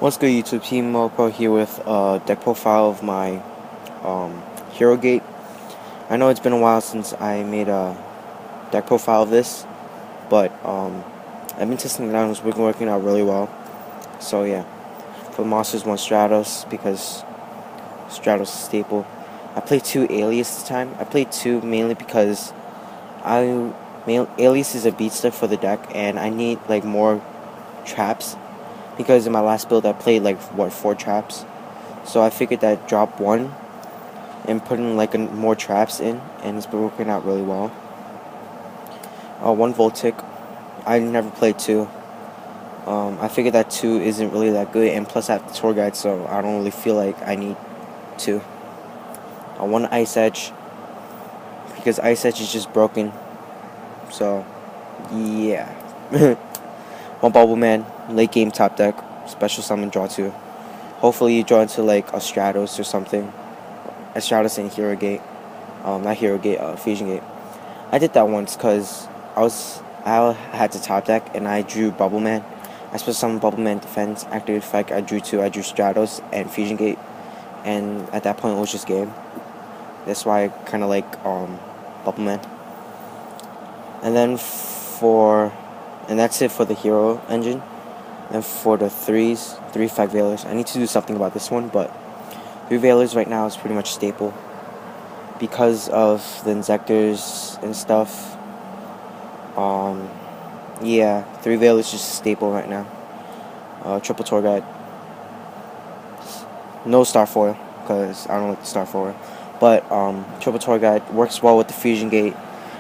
What's good, YouTube team? Moko here with a deck profile of my Hero Gate. I know it's been a while since I made a deck profile of this, but I've been testing it out and it's been working out really well. So yeah, for the monsters, one Stratos because Stratos is staple. I played two Alias this time. I played two mainly because Alias is a beatster for the deck, and I need like more traps. Because in my last build I played like 4 traps, so I figured that drop one and put in like more traps in, and it's been working out really well. One Voltic. I never played two. I figured that two isn't really that good, and plus I have the tour guide, so I don't really feel like I need two. One Ice Edge because Ice Edge is just broken. So yeah. One Bubble Man, late game top deck, special summon, draw 2. Hopefully you draw into like a Stratos or something. A Stratos and Hero Gate. Not Hero Gate, Fusion Gate. I did that once because I had to top deck and I drew Bubble Man. I special summoned Bubble Man defense, activated effect, I drew 2, I drew Stratos and Fusion Gate. And at that point it was just game. That's why I kinda like Bubble Man. And then and that's it for the hero engine. And for the 3 effect Veilers, I need to do something about this one, but 3 Veilers right now is pretty much staple. Because of the Inzectors and stuff. Yeah, 3 Veilers just a staple right now. Triple Tour Guide. No Starfoil, because I don't like the Starfoil. But Triple Tour Guide works well with the Fusion Gate,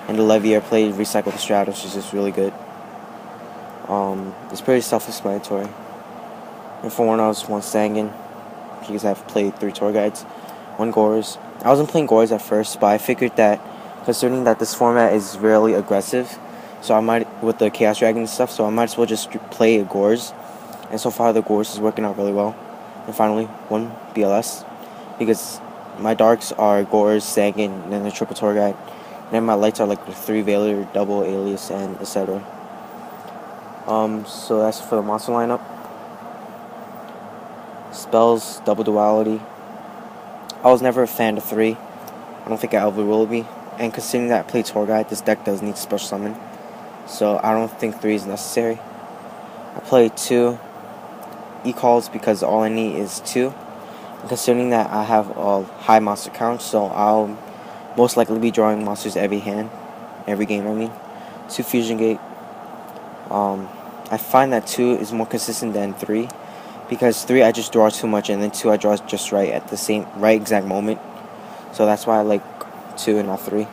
and the Levier played Recycle the Stratos, which is just really good. It's pretty self-explanatory. And for one, I was one Sangan, because I've played 3 tour guides. One Gores. I wasn't playing Gores at first, but I figured that, considering that this format is really aggressive, so I might, with the Chaos Dragon and stuff, so I might as well just play a Gores. And so far, the Gores is working out really well. And finally, one BLS, because my darks are Gores, Sangan, and then the Triple Tour Guide. And then my lights are like the 3 Veiler, double Alias, and etc. So that's for the monster lineup. Spells, double duality. I was never a fan of 3. I don't think I ever will be. And considering that I play Tour Guide, this deck does need special summon. So I don't think 3 is necessary. I play 2 E-calls because all I need is 2. And considering that I have a high monster count, so I'll most likely be drawing monsters every game I mean. 2 Fusion Gate. I find that 2 is more consistent than 3, because 3 I just draw too much, and then 2 I draw just right at the right exact moment. So that's why I like 2 and not 3.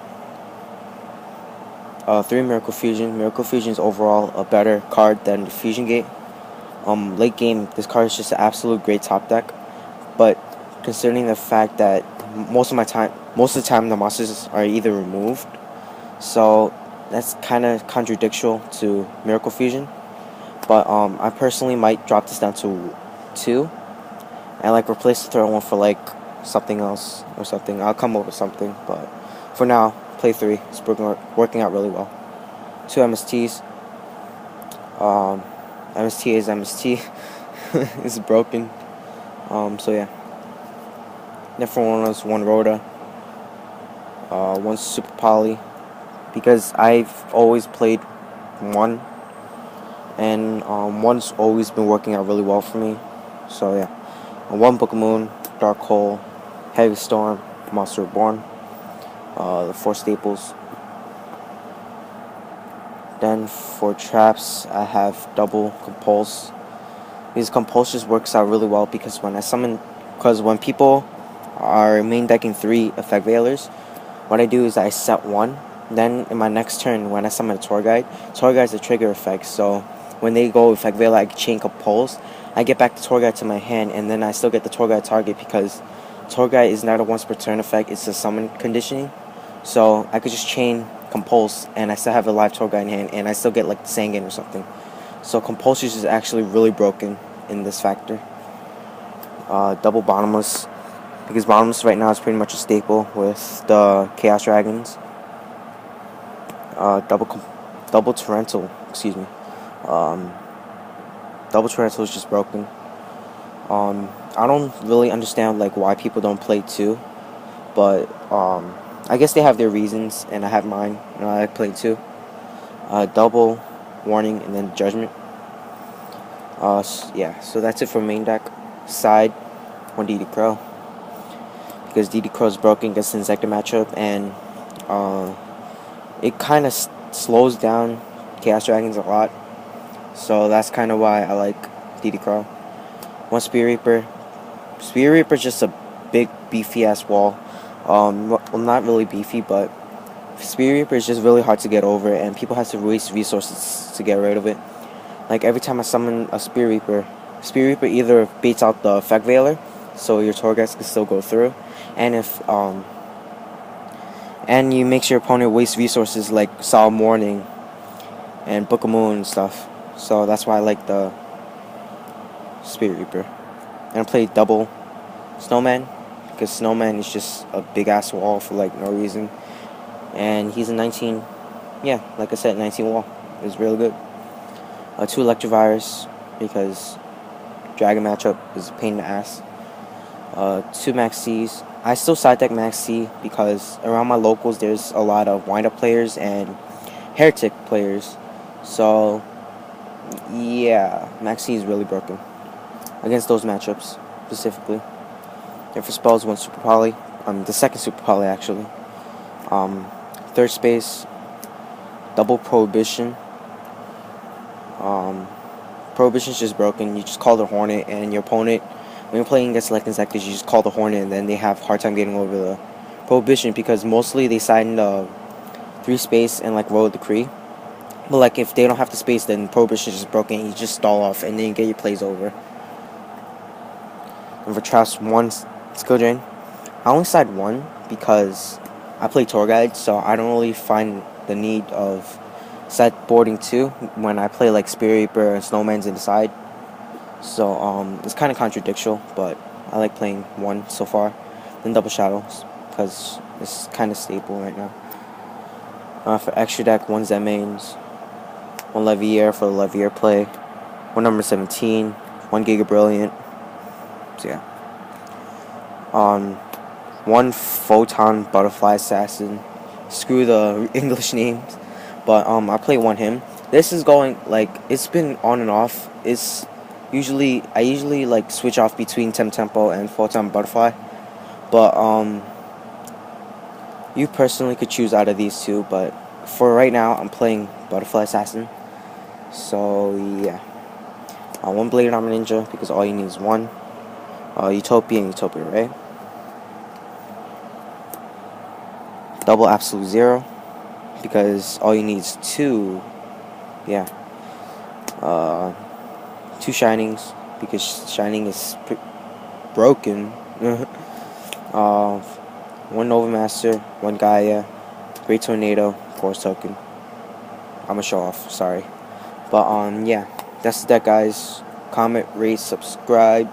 3 Miracle Fusion. Miracle Fusion is overall a better card than the Fusion Gate. Late game, this card is just an absolute great top deck, but considering the fact that most of the time the monsters are either removed, so that's kind of contradictory to Miracle Fusion. But I personally might drop this down to 2 and like replace the third one for like something else or something. I'll come up with something, but for now, play 3. It's working out really well. 2 MSTs. MST is MST. It's broken. So yeah. Then for one was one Rhoda. One Super Poly, because I've always played 1. And 1's always been working out really well for me. So yeah. 1 Book of Moon, Dark Hole, Heavy Storm, Monster Reborn. The 4 staples. Then for traps, I have double Compulse. These Compulse just works out really well because when people are main decking 3 effect Veilers, what I do is I set 1. Then in my next turn, when I summon a Tour Guide is a trigger effect, so when they go effect Veiler, I chain Compulse. I get back the Tour Guide to my hand, and then I still get the Tour Guide target because Tour Guide is not a once per turn effect, it's a summon conditioning. So I could just chain Compulse, and I still have a live Tour Guide in hand, and I still get like the Sangan or something. So Compulse is actually really broken in this factor. Double Bottomless, because Bottomless right now is pretty much a staple with the Chaos Dragons. Double Torrential, excuse me. Double Torrential is just broken. I don't really understand like why people don't play 2, but I guess they have their reasons, and I have mine. And I play 2. Double, warning, and then judgment. Yeah, so that's it for main deck. Side, 1 DD Crow, because DD Crow is broken against Insecta matchup, and it kind of slows down Chaos Dragons a lot. So that's kind of why I like DD Crow. 1 Spear Reaper. Spear Reaper is just a big beefy ass wall. Well, not really beefy, but Spear Reaper is just really hard to get over, and people have to waste resources to get rid of it. Like every time I summon a Spear Reaper either baits out the Effect Veiler, so your Torghast can still go through, and if and you make your opponent waste resources like Solemn Warning and Book of Moon and stuff. So that's why I like the Spear Reaper. And I play double Snowman, because Snowman is just a big ass wall for like no reason. And he's a 19, yeah, like I said, 19 wall. It's really good. 2 Electivires, because Dragon matchup is a pain in the ass. 2 Max C's. I still side deck Max C because around my locals there's a lot of wind-up players and Heretic players. So, yeah, Max C is really broken against those matchups, specifically. And for spells, 1 Super Poly. The second Super Poly, actually. Third space, double Prohibition. Prohibition's just broken. You just call the Hornet, and your opponent, when you're playing against Select Insectors, you just call the Hornet, and then they have a hard time getting over the Prohibition, because mostly they side in the 3 space and like Royal Decree. But like if they don't have the space, then Prohibition is just broken, and you just stall off, and then you get your plays over. And for traps, 1 Skill Drain. I only side 1 because I play Tour Guide, so I don't really find the need of sideboarding 2 when I play like Spear Reaper and Snowman's in the side. So it's kind of contradictory, but I like playing 1 so far. Then Double Shadows, because it's kind of stable right now. For extra deck, 1 Zemains, 1 Levier for the Levier play, 1 number 17, 1 Giga Brilliant. So yeah. 1 Photon Butterfly Assassin. Screw the English names. But I play 1 him. This is going like, it's been on and off. I usually like switch off between Tempo and Photon Butterfly. But you personally could choose out of these 2, but for right now I'm playing Butterfly Assassin. So yeah. 1 Bladed Armor Ninja, because all you need is 1. Utopia and Utopia Ray. Double Absolute Zero, because all you need is 2. Yeah. 2 Shinings, because Shining is broken. 1 Nova Master, 1 Gaia, Great Tornado, Force Token. I'm a show off, sorry. But yeah, that's the deck, guys. Comment, rate, subscribe,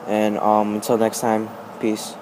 and until next time, peace.